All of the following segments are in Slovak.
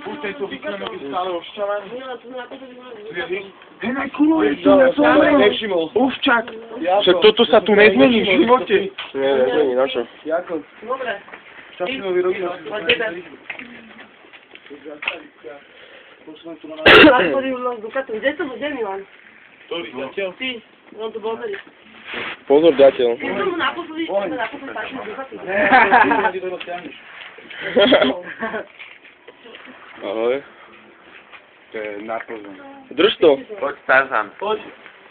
Púšťaj to výkon, aby stále ovšťavaný. Hej, najkuluješ tu na Ja tom. nevšimol. Ovčak. Však toto sa tu nezmení v živote. Nie, nezmení, na čo? Dobre. Časinový rok. Zatvoril nos Dukatu. Kde to bude, Milan? Ktorý zatiaľ? Ty. On tu bol tady. Pozor, ďateľ. Ty som mu naposledy taký Dukatu. Ahoj. To je napozor. Drž to. Poď, Tarzan. Poď.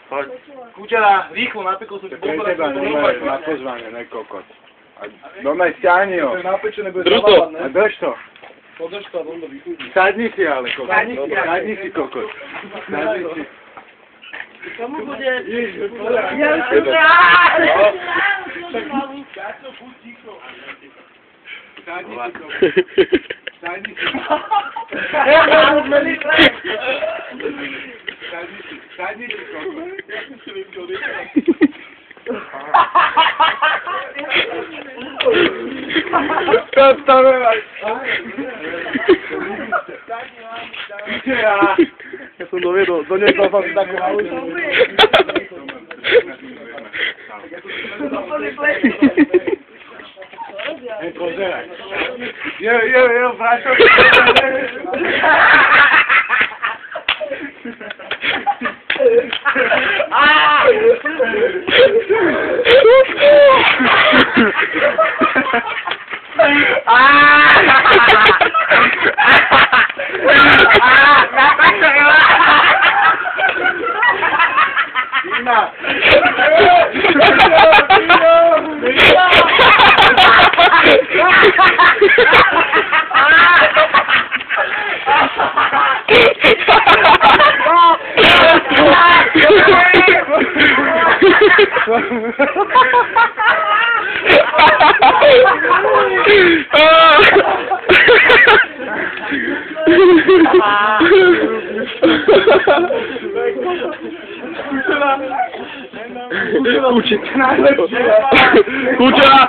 Poď. Kúčera, rýchlo, napekol som ti Pre teba normálne na pozvanie, ne kokot. Normálne stiahni ho. Drž to. A drž to. Podrž to, on to vychudí. Sadni si ale kokot. Sadni si kokot. Sadni si. Komu bude? Sadni si. Sadni si kokot. Ja som doviedol, doniesol som si takú halušku. Hej, pozeraj. Jo, vráťo. Kučera,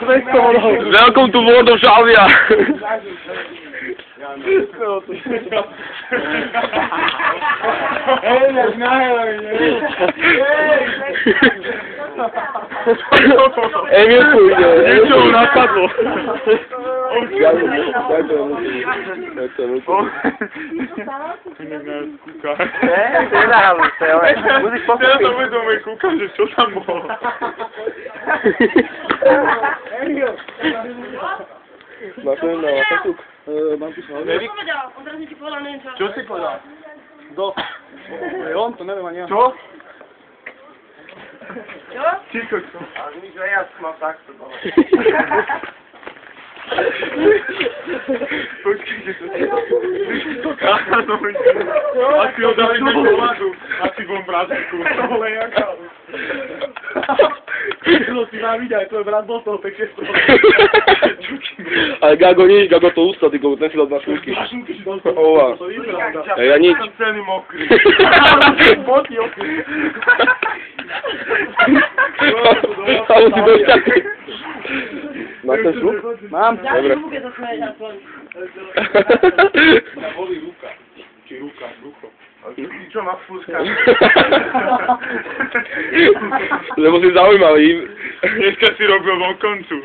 welcome to World of Shalvia. Emilku ide. Niečo mu napadlo. Musíš Ja sa uvedomujem, kúkam, že čo tam bolo. Máš len na Facebook? Mám tu sa. Čo povedal? Odrazne ti povedal, neviem čo. Čo si povedal? Kto? On, to neviem ani ja. Čo? Čo? Ticho, čo? Ale nič, ja mám takto dole. Počkejte, to káno, asi ho dali do pohľadu, asi bol mrazíku, to bolo jaká. To si mám vidieť, tvoj brat bol toho pekne z toho. Ale Gago nič, Gago to ústa, ty ten si dal na šúrky. Ova. Ja nič. Som celý mokrý. Boty okry. Ale si došťaký. Máš ten šluk? Mám. Ja Dobre. si to smeješ aspoň. Mňa bolí ruka. Či ruka, brucho. Čo má fúska? Lebo si zaujímavý. Dneska si robil vonkoncu.